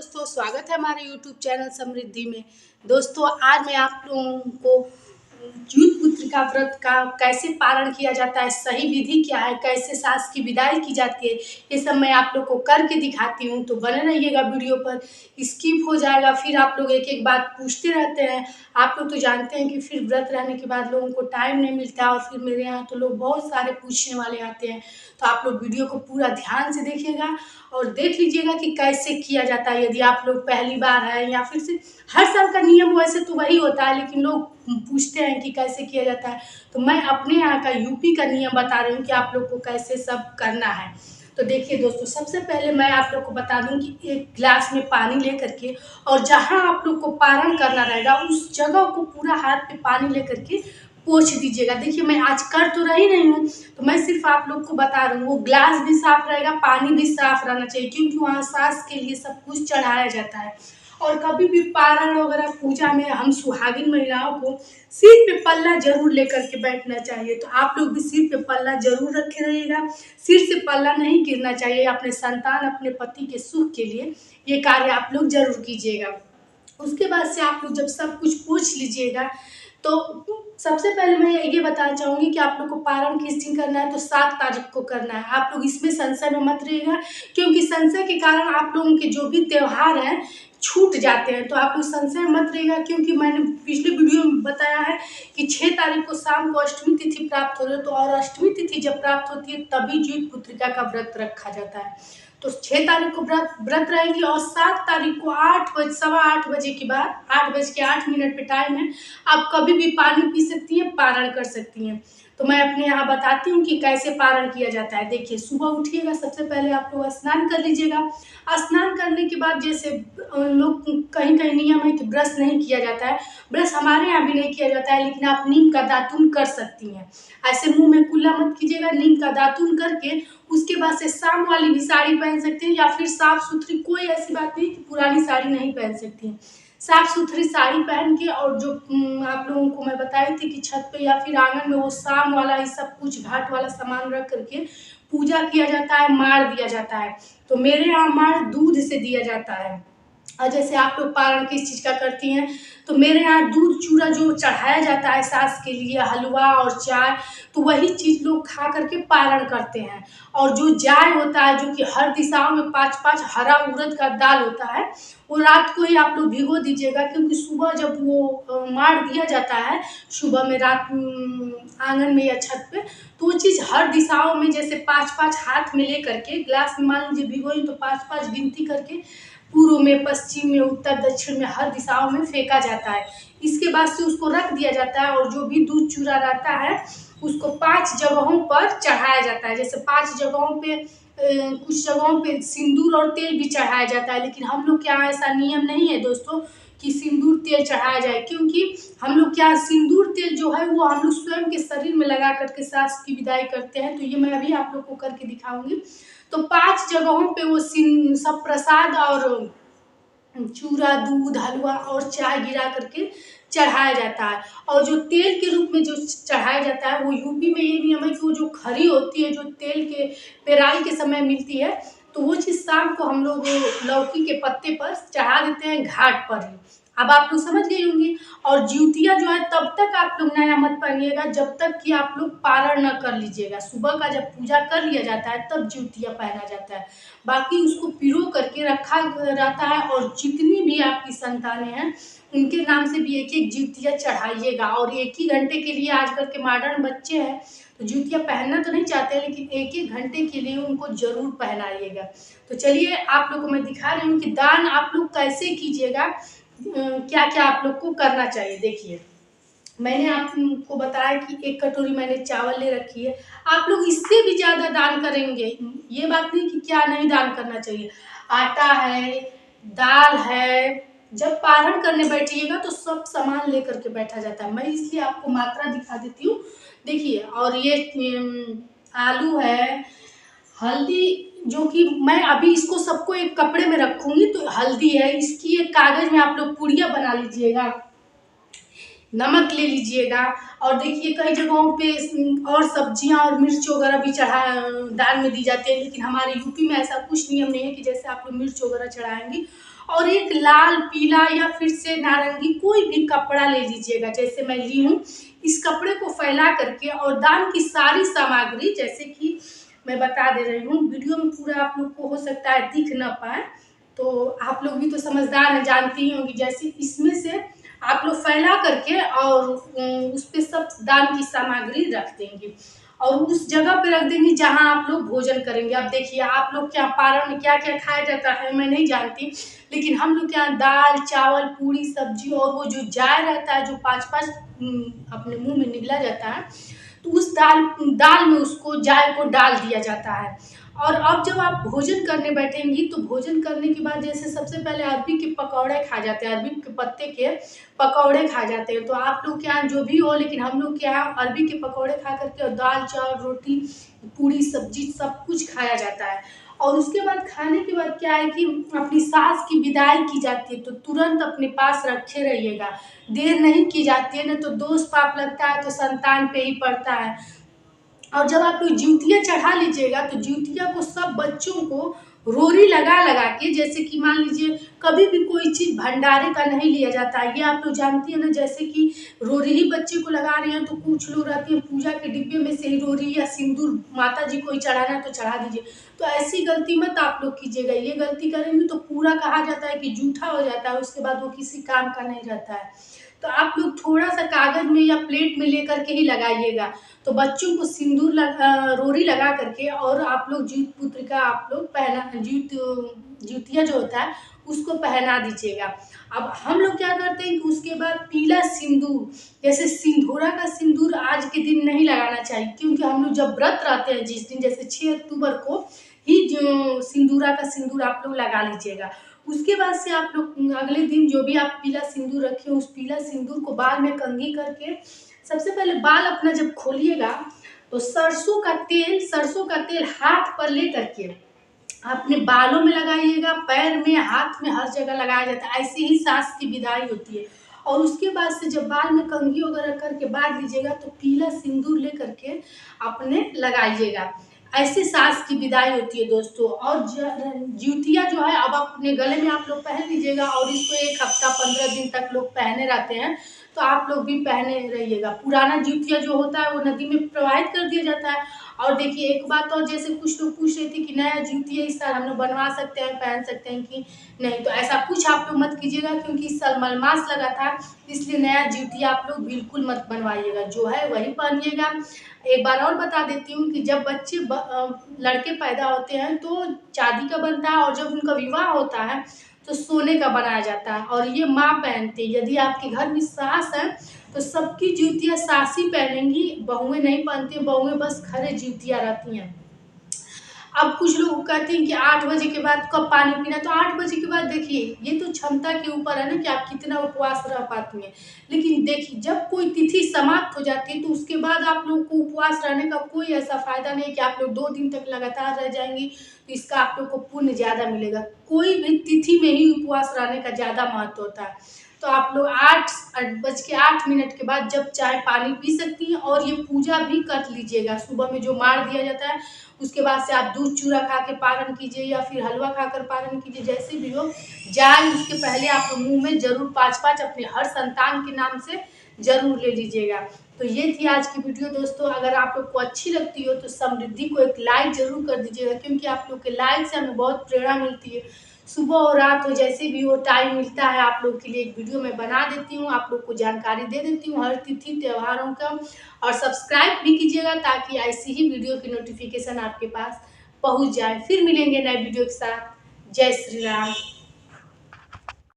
दोस्तों, स्वागत है हमारे YouTube चैनल समृद्धि में। दोस्तों, आज मैं आप लोगों को जूट पुत्रिका व्रत का कैसे पारण किया जाता है, सही विधि क्या है, कैसे सास की विदाई की जाती है, ये सब मैं आप लोग को करके दिखाती हूँ। तो बने रहिएगा वीडियो पर। स्किप हो जाएगा फिर आप लोग एक एक बात पूछते रहते हैं। आप लोग तो जानते हैं कि फिर व्रत रहने के बाद लोगों को टाइम नहीं मिलता और फिर मेरे यहाँ तो लोग बहुत सारे पूछने वाले आते हैं। तो आप लोग वीडियो को पूरा ध्यान से देखिएगा और देख लीजिएगा कि कैसे किया जाता है। यदि आप लोग पहली बार है या फिर से हर साल का नियम वैसे तो वही होता है, लेकिन लोग पूछते हैं कि कैसे किया जाता है। तो मैं अपने यहाँ का यूपी का नियम बता रही हूँ कि आप लोग को कैसे सब करना है। तो देखिए दोस्तों, सबसे पहले मैं आप लोग को बता दूं कि एक गिलास में पानी लेकर के और जहाँ आप लोग को पारण करना रहेगा उस जगह को पूरा हाथ पे पानी लेकर के पोंछ दीजिएगा। देखिए, मैं आज कर तो रही नहीं हूँ, तो मैं सिर्फ आप लोग को बता रही हूँ। वो ग्लास भी साफ रहेगा, पानी भी साफ रहना चाहिए, क्योंकि वहाँ सास के लिए सब कुछ चढ़ाया जाता है। और कभी भी पारण वगैरह पूजा में हम सुहागिन महिलाओं को सिर पे पल्ला जरूर लेकर के बैठना चाहिए। तो आप लोग भी सिर पे पल्ला जरूर रखे रहिएगा। सिर से पल्ला नहीं गिरना चाहिए। अपने संतान, अपने पति के सुख के लिए ये कार्य आप लोग जरूर कीजिएगा। उसके बाद से आप लोग जब सब कुछ पूछ लीजिएगा, तो सबसे पहले मैं ये बताना चाहूँगी कि आप लोग को पारण किस दिन करना है। तो 7 तारीख को करना है। आप लोग इसमें संशय में मत रहिएगा, क्योंकि संशय के कारण आप लोगों के जो भी त्यौहार हैं छूट जाते हैं। तो आप लोग संशय में मत रहिएगा, क्योंकि मैंने पिछले वीडियो में बताया है कि 6 तारीख को शाम को अष्टमी तिथि प्राप्त हो रही है। तो और अष्टमी तिथि जब प्राप्त होती है तभी जूट पुत्रिका का व्रत रखा जाता है। तो 6 तारीख को व्रत रहेगी और 7 तारीख को 8 बजे, 8:15 बजे के बाद 8:08 पे टाइम है। आप कभी भी पानी पी सकती हैं, पारण कर सकती हैं। तो मैं अपने यहाँ बताती हूँ कि कैसे पारण किया जाता है। देखिए, सुबह उठिएगा, सबसे पहले आप लोग स्नान कर लीजिएगा। स्नान करने के बाद जैसे लोग कहीं कहीं नियम है कि ब्रश नहीं किया जाता है। ब्रश हमारे यहाँ भी नहीं किया जाता है, लेकिन आप नीम का दातुन कर सकती हैं। ऐसे मुंह में कुल्ला मत कीजिएगा, नीम का दातुन करके उसके बाद से शाम वाली भी साड़ी पहन सकते हैं, या फिर साफ सुथरी, कोई ऐसी बात नहीं कि पुरानी साड़ी नहीं पहन सकती हैं। साफ सुथरी साड़ी पहन के, और जो आप लोगों को मैं बताई थी कि छत पे या फिर आंगन में वो शाम वाला ही सब कुछ घाट वाला सामान रख करके पूजा किया जाता है, मार दिया जाता है। तो मेरे यहाँ मार दूध से दिया जाता है। और जैसे आप लोग पारण किस चीज़ का करती हैं, तो मेरे यहाँ दूध चूड़ा जो चढ़ाया जाता है सास के लिए, हलवा और चाय, तो वही चीज़ लोग खा करके पारण करते हैं। और जो जाय होता है, जो कि हर दिशाओं में 5-5 हरा उड़द का दाल होता है, वो रात को ही आप लोग भिगो दीजिएगा, क्योंकि सुबह जब वो मार दिया जाता है, सुबह में रात आंगन में या छत पे, तो वो चीज़ हर दिशाओं में जैसे 5-5 हाथ में ले करके ग्लास में मान लीजिए भिगोई, तो 5-5 गिनती करके पूर्व में, पश्चिम में, उत्तर दक्षिण में, हर दिशाओं में फेंका जाता है। इसके बाद से उसको रख दिया जाता है, और जो भी दूध चूड़ा रहता है उसको 5 जगहों पर चढ़ाया जाता है। जैसे 5 जगहों पे कुछ जगहों पे सिंदूर और तेल भी चढ़ाया जाता है, लेकिन हम लोग के यहाँ ऐसा नियम नहीं है दोस्तों कि सिंदूर तेल चढ़ाया जाए, क्योंकि हम लोग क्या सिंदूर तेल जो है वो हम लोग स्वयं के शरीर में लगा करके सास की विदाई करते हैं। तो ये मैं अभी आप लोग को करके दिखाऊंगी। तो 5 जगहों पे वो सब प्रसाद और चूड़ा, दूध, हलवा और चाय गिरा करके चढ़ाया जाता है। और जो तेल के रूप में जो चढ़ाया जाता है, वो यूपी में ये नियम है कि वो जो खरी होती है, जो तेल के पेराई के समय मिलती है, तो वो चीज़ शाम को हम लोग लौकी के पत्ते पर चढ़ा देते हैं, घाट पर ही। अब आप लोग समझ गई होंगी। और जूतिया जो है तब तक आप लोग नया मत पहनिएगा जब तक कि आप लोग पारण न कर लीजिएगा। सुबह का जब पूजा कर लिया जाता है तब जूतिया पहना जाता है। बाकी उसको पिरो करके रखा रहता है, और जितनी भी आपकी संतानें हैं उनके नाम से भी एक एक जूतिया चढ़ाइएगा। और एक ही घंटे के लिए, आजकल के मॉडर्न बच्चे हैं तो जूतिया पहनना तो नहीं चाहते, लेकिन एक एक घंटे के लिए उनको जरूर पहनाइएगा। तो चलिए, आप लोग को मैं दिखा रही हूँ कि दान आप लोग कैसे कीजिएगा, क्या क्या आप लोग को करना चाहिए। देखिए, मैंने आपको बताया कि 1 कटोरी मैंने चावल ले रखी है। आप लोग इससे भी ज़्यादा दान करेंगे, ये बात नहीं कि क्या नहीं दान करना चाहिए। आटा है, दाल है। जब पारण करने बैठिएगा तो सब सामान लेकर के बैठा जाता है। मैं इसलिए आपको मात्रा दिखा देती हूँ। देखिए, और ये आलू है, हल्दी, जो कि मैं अभी इसको सबको एक कपड़े में रखूंगी। तो हल्दी है, इसकी एक कागज में आप लोग पुड़िया बना लीजिएगा। नमक ले लीजिएगा। और देखिए कई जगहों पे और सब्जियां और मिर्च वगैरह भी दाल में दी जाती है, लेकिन हमारे यूपी में ऐसा कुछ नियम नहीं है कि जैसे आप लोग मिर्च वगैरह चढ़ाएंगी। और एक लाल, पीला या फिर से नारंगी कोई भी कपड़ा ले लीजिएगा, जैसे मैं ली हूँ। इस कपड़े को फैला करके और दान की सारी सामग्री, जैसे कि मैं बता दे रही हूँ, वीडियो में पूरा आप लोग को हो सकता है दिख ना पाए, तो आप लोग भी तो समझदार हैं, जानती ही होंगी। जैसे इसमें से आप लोग फैला करके और उस पे सब दान की सामग्री रख देंगे और उस जगह पे रख देंगे जहां आप लोग भोजन करेंगे। अब देखिए आप लोग क्या पारण में क्या क्या खाया जाता है मैं नहीं जानती, लेकिन हम लोग क्या दाल, चावल, पूरी, सब्जी और वो जो जाय रहता है जो 5-5 अपने मुंह में निगला जाता है, तो उस दाल में उसको जाय को डाल दिया जाता है। और अब जब आप भोजन करने बैठेंगी तो भोजन करने के बाद जैसे सबसे पहले अरबी के पकौड़े खाए जाते हैं, अरबी के पत्ते के पकौड़े खाए जाते हैं। तो आप लोग के यहाँ जो भी हो, लेकिन हम लोग के यहाँ अरबी के पकौड़े खा करके और दाल, चावल, रोटी, पूरी, सब्जी सब कुछ खाया जाता है। और उसके बाद खाने के बाद क्या है कि अपनी सास की विदाई की जाती है, तो तुरंत अपने पास रखे रहिएगा, देर नहीं की जाती है, ना तो दोष पाप लगता है तो संतान पे ही पड़ता है। और जब आप लोग ज्यूतिया चढ़ा लीजिएगा तो ज्यूतिया को सब बच्चों को रोरी लगा लगा के, जैसे कि मान लीजिए कभी भी कोई चीज़ भंडारे का नहीं लिया जाता है, ये आप लोग जानती है ना। जैसे कि रोरी ही बच्चे को लगा रहे हैं तो कुछ लोग रहती है पूजा के डिब्बे में से ही रोरी या सिंदूर माता जी को ही चढ़ाना है तो चढ़ा दीजिए। तो ऐसी गलती मत आप लोग कीजिएगा, ये गलती करेंगे तो पूरा कहा जाता है कि जूठा हो जाता है, उसके बाद वो किसी काम का नहीं रहता है। तो आप लोग थोड़ा सा कागज में या प्लेट में लेकर के ही लगाइएगा। तो बच्चों को सिंदूर रोरी लगा करके और आप लोग जीत पुत्र का आप लोग जूतिया जो होता है उसको पहना दीजिएगा। अब हम लोग क्या करते हैं कि उसके बाद पीला सिंदूर, जैसे सिंदूरा का सिंदूर आज के दिन नहीं लगाना चाहिए, क्योंकि हम लोग जब व्रत रहते हैं जिस दिन, जैसे 6 अक्टूबर को ही जो सिंदूरा का सिंदूर आप लोग लगा लीजिएगा। उसके बाद से आप लोग अगले दिन जो भी आप पीला सिंदूर रखे उस पीला सिंदूर को बाल में कंघी करके, सबसे पहले बाल अपना जब खोलिएगा तो सरसों का तेल हाथ पर ले करके अपने बालों में लगाइएगा, पैर में, हाथ में, हर जगह लगाया जाता है। ऐसे ही सास की विदाई होती है। और उसके बाद से जब बाल में कंघी वगैरह करके बांध लीजिएगा तो पीला सिंदूर ले करके अपने लगाइएगा। ऐसे सास की विदाई होती है दोस्तों। और जूतिया जो है अब अपने गले में आप लोग पहन लीजिएगा और इसको 1 हफ्ता 15 दिन तक लोग पहने रहते हैं, तो आप लोग भी पहने रहिएगा। पुराना जूतिया जो होता है वो नदी में प्रवाहित कर दिया जाता है। और देखिए एक बात और, जैसे कुछ लोग पूछ रहे थे कि नया जूतिया इस साल हम लोग बनवा सकते हैं, पहन सकते हैं कि नहीं, तो ऐसा कुछ आप लोग मत कीजिएगा, क्योंकि इस साल मलमास लगा था, इसलिए नया जूतिया आप लोग बिल्कुल मत बनवाइएगा, जो है वही पहनिएगा। एक बार और बता देती हूँ कि जब बच्चे लड़के पैदा होते हैं तो चांदी का बनता है, और जब उनका विवाह होता है तो सोने का बनाया जाता है, और ये माँ पहनती है। यदि आपके घर में सास है तो सबकी जूतियाँ सास ही पहनेंगी, बहुएं नहीं पहनती, बहुएं बस खरे जूतियाँ रहती हैं। अब कुछ लोग कहते हैं कि 8 बजे के बाद कब पानी पीना, तो 8 बजे के बाद देखिए ये तो क्षमता के ऊपर है ना कि आप कितना उपवास रह पाती हैं। लेकिन देखिए जब कोई तिथि समाप्त हो जाती है तो उसके बाद आप लोग को उपवास रहने का कोई ऐसा फायदा नहीं कि आप लोग 2 दिन तक लगातार रह जाएंगी, तो इसका आप लोग को पुण्य ज़्यादा मिलेगा। कोई भी तिथि में ही उपवास रहने का ज़्यादा महत्व होता है। तो आप लोग 8:08 के बाद जब चाय पानी पी सकती हैं, और ये पूजा भी कर लीजिएगा। सुबह में जो मार दिया जाता है उसके बाद से आप दूध चूड़ा खा के पारण कीजिए या फिर हलवा खाकर पारण कीजिए, जैसे भी हो जाए उसके पहले आप मुंह में जरूर 5-5 अपने हर संतान के नाम से जरूर ले लीजिएगा। तो ये थी आज की वीडियो दोस्तों। अगर आप लोग को अच्छी लगती हो तो समृद्धि को एक लाइक जरूर कर दीजिएगा, क्योंकि आप लोग के लाइक से हमें बहुत प्रेरणा मिलती है। सुबह और रात हो जैसे भी हो टाइम मिलता है आप लोग के लिए एक वीडियो मैं बना देती हूँ, आप लोग को जानकारी दे देती हूँ हर तिथि त्योहारों का। और सब्सक्राइब भी कीजिएगा ताकि ऐसी ही वीडियो की नोटिफिकेशन आपके पास पहुँच जाए। फिर मिलेंगे नए वीडियो के साथ। जय श्री राम।